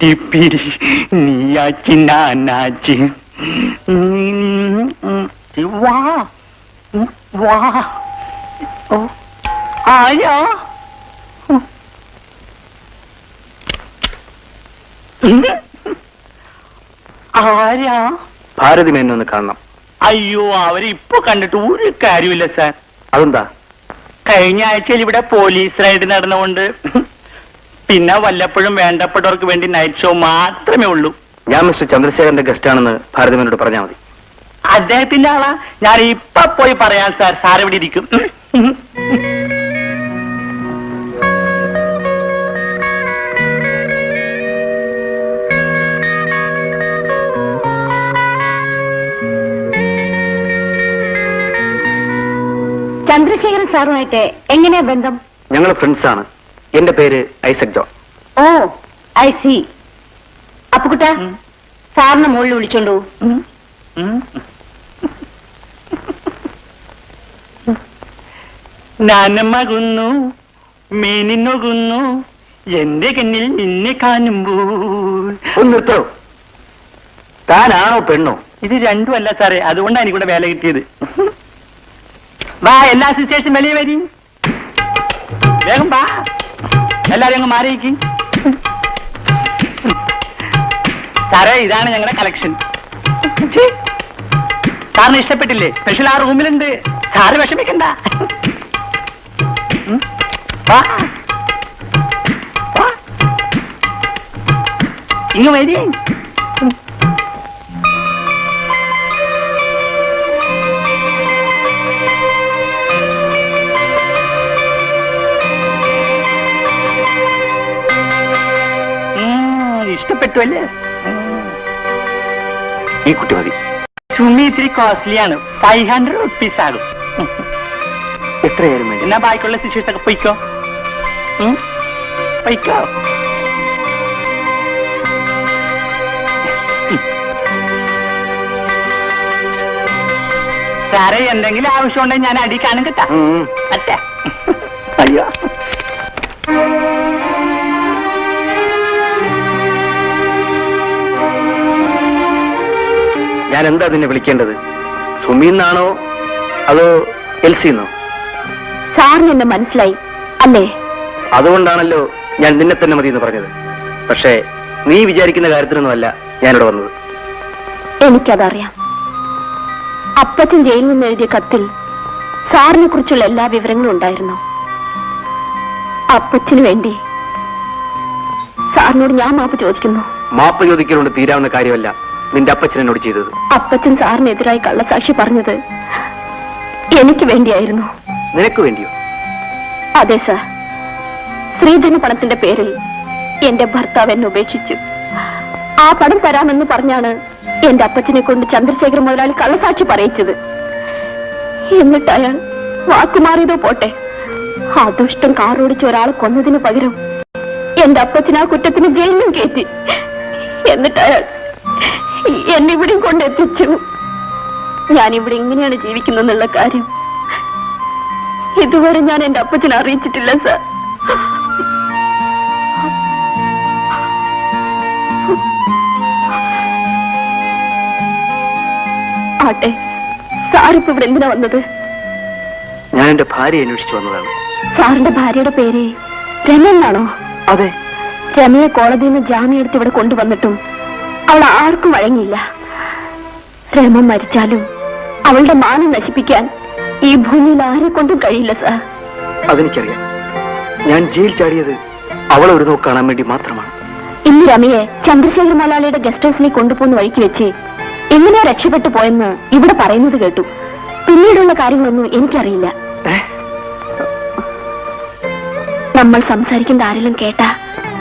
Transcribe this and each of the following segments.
പിരി നീയാച്ചി നാനാച്ചി വാ വാ ഓ ആരാ ആരാ? ഭാരതി മേനൊന്ന് കാണണം. അയ്യോ, അവരെ ഇപ്പൊ കണ്ടിട്ട് ഒരു കാര്യമില്ല സാർ. അതെന്താ? കഴിഞ്ഞ ആഴ്ചയിൽ ഇവിടെ പോലീസ് റൈഡ് നടന്നുകൊണ്ട് പിന്നെ വല്ലപ്പോഴും വേണ്ടപ്പെട്ടവർക്ക് വേണ്ടി നൈറ്റ് ഷോ മാത്രമേ ഉള്ളൂ. ഞാൻ മിസ്റ്റർ ചന്ദ്രശേഖരന്റെ ഗസ്റ്റ് ആണെന്ന് ഭാരതിമേനോട് പറഞ്ഞാൽ മതി. അദ്ദേഹത്തിന്റെ ആളാ? ഞാൻ ഇപ്പൊ പോയി പറയാം സാർ. സാർ ഇവിടെ ഇരിക്കും. ചന്ദ്രശേഖരൻ സാറുമായിട്ട് എങ്ങനെയാ ബന്ധം? ഞങ്ങൾ ഫ്രണ്ട്സ് ആണ്. എന്റെ പേര് Isaac John. Oh, I see. അപ്പുകുട്ട, സാറിന് മുകളിൽ വിളിച്ചോണ്ടു. നാനമകുന്നു മേനിന്നൊകുന്നു എന്റെ കണ്ണിൽ നിന്നെ കാണുമ്പോൾ. ഒന്ന് നിർത്തോ? താനാണോ പെണ്ണോ? ഇത് രണ്ടുമല്ല സാറേ, അതുകൊണ്ടാണ് എനിക്കിവിടെ വേല കിട്ടിയത്. വാ, എല്ലാ സിസ്റ്റേഴ്സും വെളിയെ വരി. വേഗം വാ, എല്ലാരും അങ്ങ് മാറിയിക്ക്. സാറേ, ഇതാണ് ഞങ്ങളുടെ കളക്ഷൻ. സാറിന് ഇഷ്ടപ്പെട്ടില്ലേ? സ്പെഷ്യൽ ആ റൂമിലുണ്ട്. സാറ് വിഷമിക്കണ്ട. വാ വാ, ഇങ്ങ് വരി. ഇഷ്ടപ്പെട്ടു അല്ലേ? ഈ കുട്ടി മതി. സുമി ഇത്തിരി കോസ്റ്റ്ലിയാണ്. 500 റുപ്പീസ് ആകും. എത്രയായിരുന്നു? എന്നാ ബാക്കിയുള്ള സിസ്റ്റേഴ്സൊക്കെ പൊയ്ക്കോ. പൊയ്ക്കോ. സാറേ, എന്തെങ്കിലും ആവശ്യമുണ്ടെങ്കിൽ ഞാൻ അടിക്കാനും കിട്ടാ. അച്ഛാ, അയ്യോ. ഞാൻ എന്താ നിന്നെ വിളിക്കേണ്ടത്? സുമീന്നാണോ അതോ എൽസിന്നോ? സാറിന് എന്നെ മനസ്സിലായി അല്ലേ? അതുകൊണ്ടാണല്ലോ ഞാൻ നിന്നെ തന്നെ മതി എന്ന് പറഞ്ഞത്. പക്ഷേ നീ വിചാരിക്കുന്ന കാര്യത്തിനൊന്നുമല്ല ഞാനിവിടെ വന്നത്. എനിക്കതറിയാം. അപ്പച്ചൻ ജയിലിൽ നിന്ന് എഴുതിയ കത്തിൽ സാറിനെ കുറിച്ചുള്ള എല്ലാ വിവരങ്ങളും ഉണ്ടായിരുന്നു. അപ്പച്ചന് വേണ്ടി സാറിനോട് ഞാൻ മാപ്പ് ചോദിക്കുന്നു. മാപ്പ് ചോദിക്കലുകൊണ്ട് തീരാവുന്ന കാര്യമല്ല നിന്റെ അപ്പച്ചൻ എന്നോട് ചെയ്തത്. അപ്പച്ചൻ സാറിനെതിരായി കള്ളസാക്ഷി പറഞ്ഞത് എനിക്ക് വേണ്ടിയായിരുന്നു. നിനക്ക് വേണ്ടിയോ? അതെ സാർ. ശ്രീധന പണത്തിന്റെ പേരിൽ എന്റെ ഭർത്താവ് എന്നെ ഉപേക്ഷിച്ചു. ആ പണം തരാമെന്ന് പറഞ്ഞാണ് എന്റെ അപ്പച്ചനെ കൊണ്ട് ചന്ദ്രശേഖർ മുതലാളി കള്ളസാക്ഷി പറയിച്ചത്. എന്നിട്ട് അയാൾ വാക്കുമാറിയതോ പോട്ടെ, ആ ദുഷ്ടം കാറോടിച്ച് ഒരാളെ കൊന്നതിന് പകരം എന്റെ അപ്പച്ചൻ ആ കുറ്റത്തിന് ജയിലിലും കയറ്റി. എന്നിട്ട് അയാൾ എന്നിവിടെയും കൊണ്ടെത്തിച്ചു. ഞാനിവിടെ ഇങ്ങനെയാണ് ജീവിക്കുന്നെന്നുള്ള കാര്യം ഇതുവരെ ഞാൻ എന്റെ അപ്പച്ചനെ അറിയിച്ചിട്ടില്ല സാർ. ആട്ടെ, സാറിപ്പോ ഇവിടെ എന്തിനാ വന്നത്? ഞാൻ എന്റെ ഭാര്യയെ അന്വേഷിച്ചു വന്നതാണ്. സാറിന്റെ ഭാര്യയുടെ പേര് രമ എന്നാണോ? അതെ. രമയെ കോടതിയിൽ നിന്ന് ജാമ്യം എടുത്ത് ഇവിടെ കൊണ്ടുവന്നിട്ടും അവൾ ആർക്കും വഴങ്ങിയില്ല. രമ മരിച്ചാലും അവളുടെ മാനം നശിപ്പിക്കാൻ ഈ ഭൂമിയിൽ ആരെ കൊണ്ടും കഴിയില്ല സാർ. അതെനിക്കറിയാം. ഞാൻ ജയിൽ ചാടിയത് അവളെ ഒരു നോക്ക് കാണാൻ വേണ്ടി മാത്രമാണ്. ഇന്ന് രമയെ ചന്ദ്രശേഖർ മലയാളിയുടെ ഗസ്റ്റ് ഹൗസിലേക്ക് കൊണ്ടുപോകുന്ന വഴിക്ക് വെച്ച് എങ്ങനെയാ രക്ഷപ്പെട്ടു പോയെന്ന് ഇവിടെ പറയുന്നത് കേട്ടു. പിന്നീടുള്ള കാര്യങ്ങളൊന്നും എനിക്കറിയില്ല. നമ്മൾ സംസാരിക്കുന്ന ആരെങ്കിലും കേട്ടാ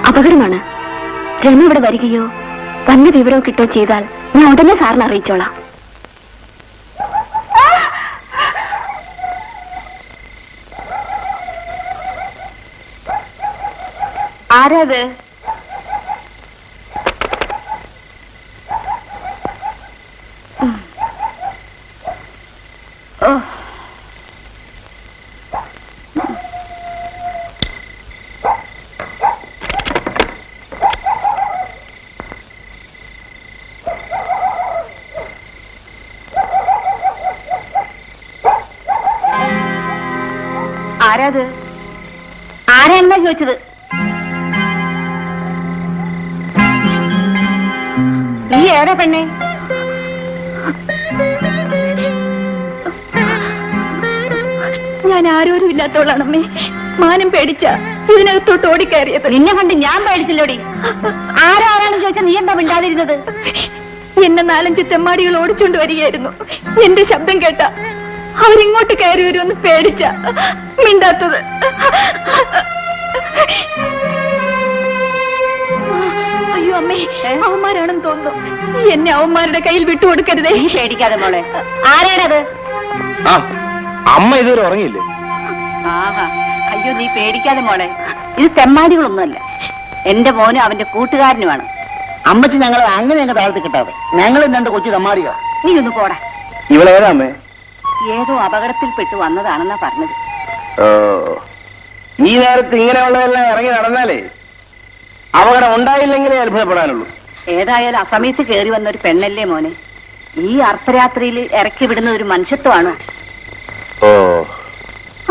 അപകടമാണ്. രമ ഇവിടെ വരികയോ വന്ന വിവരവും കിട്ടുകയോ ചെയ്താൽ ഞാൻ ഉടനെ സാറിനെ അറിയിച്ചോളാം. ആരാത്? ആരാത്? ആരാണെന്നാ ചോദിച്ചത്? നീ ഏതാ പെണ്ണെ? ഞാൻ ആരോരും ഇല്ലാത്തവളാണമ്മേ. മാനം പേടിച്ച ഇതിനകത്തോട്ട് ഓടിക്കയറിയത്. നിന്നെ കണ്ട് ഞാൻ പേടിച്ചില്ലോടി. ആരാണെന്ന് ചോദിച്ചാൽ നീ എന്താ മിണ്ടാതിരുന്നത്? എന്നെ 4-5 തെമ്മാടികൾ ഓടിച്ചോണ്ട് വരികയായിരുന്നു. എന്റെ ശബ്ദം കേട്ട അവരിങ്ങോട്ട് കയറി വരുമെന്ന് പേടിച്ച മിണ്ടാത്തത്. അയ്യോ അമ്മേ, അവന്മാരാണെന്ന് തോന്നുന്നു. എന്നെ അവന്മാരുടെ കയ്യിൽ വിട്ടുകൊടുക്കരുതേ. പേടിക്കാതെ മോളെ. ആരാണത്? അമ്മ ഇതുവരെ ഉറങ്ങിയില്ലേ? ആഹാ, അയ്യോ നീ പേടിക്കാതെ മോളെ. ഇത് തെമ്മാടികളൊന്നുമല്ല. എന്റെ മോനും അവന്റെ കൂട്ടുകാരനുമാണ്. അമ്മച്ചി ഞങ്ങൾ അങ്ങനെ അങ്ങ് താഴ്ത്തി കിട്ടാതെ. ഞങ്ങളും 2 കൊച്ചു തമ്മാടിയോ. നീ ഒന്ന് പോടാ. ഇവളേതാ അമ്മേ? ഏതോ അപകടത്തിൽപ്പെട്ടു വന്നതാണെന്നാ പറഞ്ഞത്. ഈ നേരത്ത് ഇങ്ങനെയുള്ളതെല്ലാം ഇറങ്ങി നടന്നാലേ അപകടം ഉണ്ടായില്ലെങ്കിലേ അത്ഭുതപ്പെടാനുള്ളൂ. ഏതായാലും അസമയത്ത് കയറി വന്ന ഒരു പെണ്ണല്ലേ മോനെ. ഈ അർദ്ധരാത്രിയിൽ ഇറക്കി വിടുന്ന ഒരു മനുഷ്യത്വമാണോ?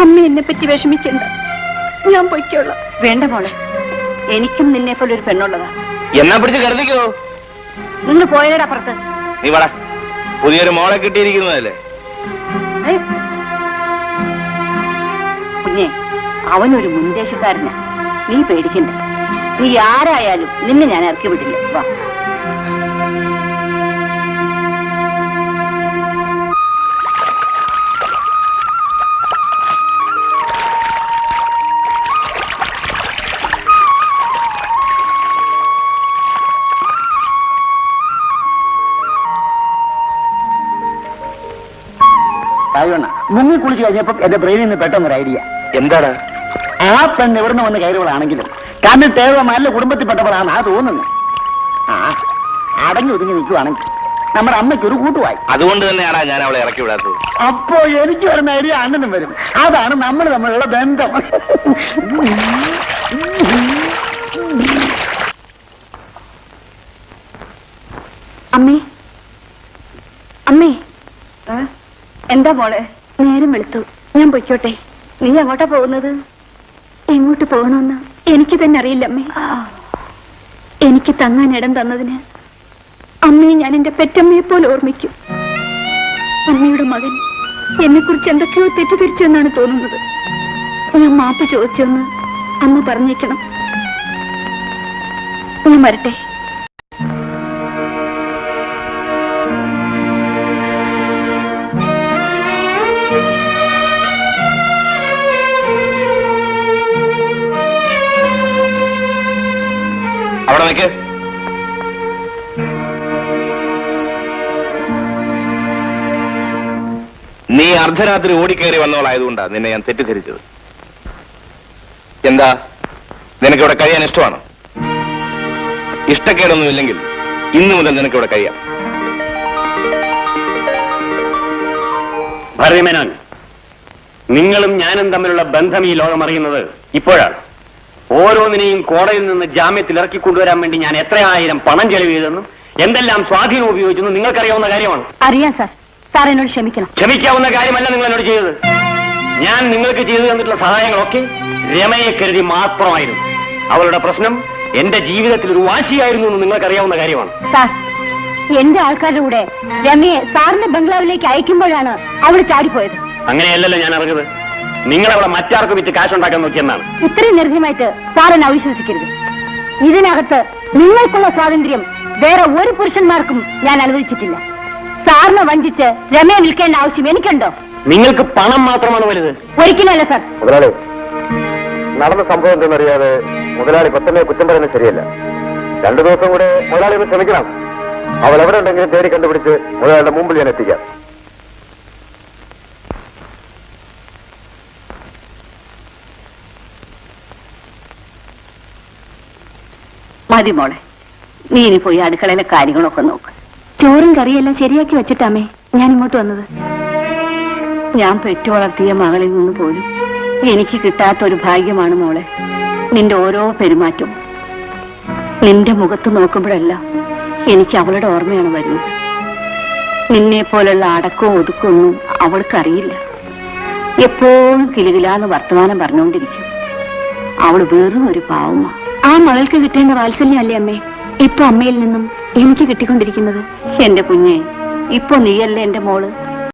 അമ്മ എന്നെ പറ്റി വിഷമിക്കണ്ട, ഞാൻ പൊയ്ക്കോളാം. വേണ്ട മോളെ, എനിക്കും നിന്നെ പോലെ ഒരു പെണ്ണുള്ളതാ. എന്നാ പിടിച്ച് കരുതിക്കോ. നിങ്ങൾ പോയതയുടെ അപ്പുറത്ത്. നീ വള, പുതിയൊരു മോളെ കിട്ടിയിരിക്കുന്നതല്ലേ. കുഞ്ഞെ, അവനൊരു മുൻദേശക്കാരനാ. നീ പേടിക്കണ്ട. നീ ആരായാലും നിന്നെ ഞാൻ ഇറക്കി വിടില്ല. വാ. മുങ്ങി കുളിച്ച് കഴിഞ്ഞപ്പോ എന്റെ ബ്രെയിനിൽ നിന്ന് പെട്ടെന്നൊരു ഐഡിയ. എന്താണ്? ആ പെണ്ണ് ഇവിടുന്ന് വന്ന് കയറുകളാണെങ്കിലും കണ്ടിട്ടേവ നല്ല കുടുംബത്തിൽപ്പെട്ടവളാണ് ആ തോന്നുന്നത്. അടങ്ങി ഒതുങ്ങി നിൽക്കുവാണെങ്കിൽ നമ്മുടെ അമ്മയ്ക്ക് ഒരു കൂട്ടുവായി. അതുകൊണ്ട് തന്നെയാണ് ഞാൻ അവളെ ഇറക്കി വിടാത്തത്. അപ്പോ എനിക്ക് വരുന്ന ഐഡിയ അണ്ണനും വരും. അതാണ് നമ്മൾ തമ്മിലുള്ള ബന്ധം. അമ്മേ, അമ്മേ, എന്താ മോളെ? നേരം വെളുത്തു, ഞാൻ പൊയ്ക്കോട്ടെ. നീ എങ്ങോട്ടാ പോകുന്നത്? എങ്ങോട്ട് പോകണമെന്ന് എനിക്ക് തന്നെ അറിയില്ല അമ്മേ. എനിക്ക് തങ്ങാൻ ഇടം തന്നതിന് അമ്മയെ ഞാൻ എന്റെ പെറ്റമ്മയെ പോലെ ഓർമ്മിക്കും. അമ്മയുടെ മകൻ എന്നെ കുറിച്ച് എന്തൊക്കെയോ തെറ്റിദ്ധരിച്ചു എന്നാണ് തോന്നുന്നത്. ഞാൻ മാപ്പ് ചോദിച്ചെന്ന് അമ്മ പറഞ്ഞേക്കണം. ഞാൻ വരട്ടെ. അവിടെ നിൽക്ക്. നീ അർദ്ധരാത്രി ഓടിക്കയറി വന്നവളായതുകൊണ്ടാ നിന്നെ ഞാൻ തെറ്റിദ്ധരിച്ചത്. എന്താ, നിനക്കിവിടെ കഴിയാൻ ഇഷ്ടമാണോ? ഇഷ്ടക്കേടൊന്നുമില്ലെങ്കിൽ ഇന്നു മുതൽ നിനക്കിവിടെ കഴിയാം. ഭരതമേനോൻ, നിങ്ങളും ഞാനും തമ്മിലുള്ള ബന്ധം ഈ ലോകം അറിയുന്നത് ഇപ്പോഴാണ്. ഓരോന്നിനെയും കോടതിയിൽ നിന്ന് ജാമ്യത്തിൽ ഇറക്കിക്കൊണ്ടുവരാൻ വേണ്ടി ഞാൻ എത്രയായിരം പണം ചെലവ് ചെയ്തെന്നും എന്തെല്ലാം സ്വാധീനം ഉപയോഗിച്ചെന്നും നിങ്ങൾക്കറിയാവുന്ന കാര്യമാണ്. അറിയാം സാർ. സാർ എന്നോട് ക്ഷമിക്കണം. ക്ഷമിക്കാവുന്ന കാര്യമല്ല നിങ്ങൾ എന്നോട് ചെയ്തത്. ഞാൻ നിങ്ങൾക്ക് ചെയ്തു തന്നിട്ടുള്ള സഹായങ്ങളൊക്കെ രമയെ കരുതി മാത്രമായിരുന്നു. അവളുടെ പ്രശ്നം എന്റെ ജീവിതത്തിൽ ഒരു വാശിയായിരുന്നു എന്ന് നിങ്ങൾക്കറിയാവുന്ന കാര്യമാണ്. സാർ, എന്റെ ആൾക്കാരുടെ കൂടെ രമയെ സാറിന്റെ ബംഗ്ലാവിലേക്ക് അയക്കുമ്പോഴാണ് അവൾ ചാടിപ്പോയത്. അങ്ങനെയല്ലല്ലോ ഞാൻ അറിഞ്ഞത്. നിങ്ങൾ അവളെ മറ്റാർക്കും വിറ്റ് കാശുണ്ടാക്കാൻ നോക്കിയെന്നാണ്. ഇത്രയും നിർഭയമായിട്ട് സാർ എന്നെ അവിശ്വസിക്കരുത്. ഇതിനകത്ത് നിങ്ങൾക്കുള്ള സ്വാതന്ത്ര്യം വേറെ ഒരു പുരുഷന്മാർക്കും ഞാൻ അനുവദിച്ചിട്ടില്ല. സാറിനെ വഞ്ചിച്ച് രമയെ നിൽക്കേണ്ട ആവശ്യം എനിക്കുണ്ടോ? നിങ്ങൾക്ക് പണം മാത്രമാണ് വലുത്. ഒരിക്കലല്ല സാർ. മുതലാളി, നടന്ന സംഭവം എന്തെന്നറിയാതെ മുതലാളി പെട്ടെന്ന് കുറ്റം പറയുന്നത് ശരിയല്ല. 2 ദിവസം കൂടെ മുതലാളി ഒന്ന് ക്ഷമിക്കണം. അവൾ എവിടെ ഉണ്ടെങ്കിലും തേടി കണ്ടുപിടിച്ച് മുതലാളിയുടെ മുമ്പിൽ ഞാൻ എത്തിക്കാം. മതി മോളെ, നീ ഇനി പോയി അടുക്കളയിലെ കാര്യങ്ങളൊക്കെ നോക്ക്. ചോറും കറിയെല്ലാം ശരിയാക്കി വെച്ചിട്ടാമേ ഞാൻ ഇങ്ങോട്ട് വന്നത്. ഞാൻ പെറ്റു വളർത്തിയ മകളിൽ നിന്ന് പോലും എനിക്ക് കിട്ടാത്തൊരു ഭാഗ്യമാണ് മോളെ നിന്റെ ഓരോ പെരുമാറ്റവും. നിന്റെ മുഖത്ത് നോക്കുമ്പോഴെല്ലാം എനിക്ക് അവളുടെ ഓർമ്മയാണ് വരുന്നത്. നിന്നെ പോലുള്ള അടക്കവും ഒതുക്കൊന്നും അവൾക്കറിയില്ല. എപ്പോഴും കിലുകിലാന്ന് വർത്തമാനം പറഞ്ഞുകൊണ്ടിരിക്കും. അവള് വെറും ഒരു പാവമാ. ആ മകൾക്ക് കിട്ടേണ്ട വാത്സല്യമല്ലേ അമ്മേ ഇപ്പൊ അമ്മയിൽ നിന്നും എനിക്ക് കിട്ടിക്കൊണ്ടിരിക്കുന്നത്? എന്റെ കുഞ്ഞെ, ഇപ്പൊ നീയല്ലേ എന്റെ മോള്.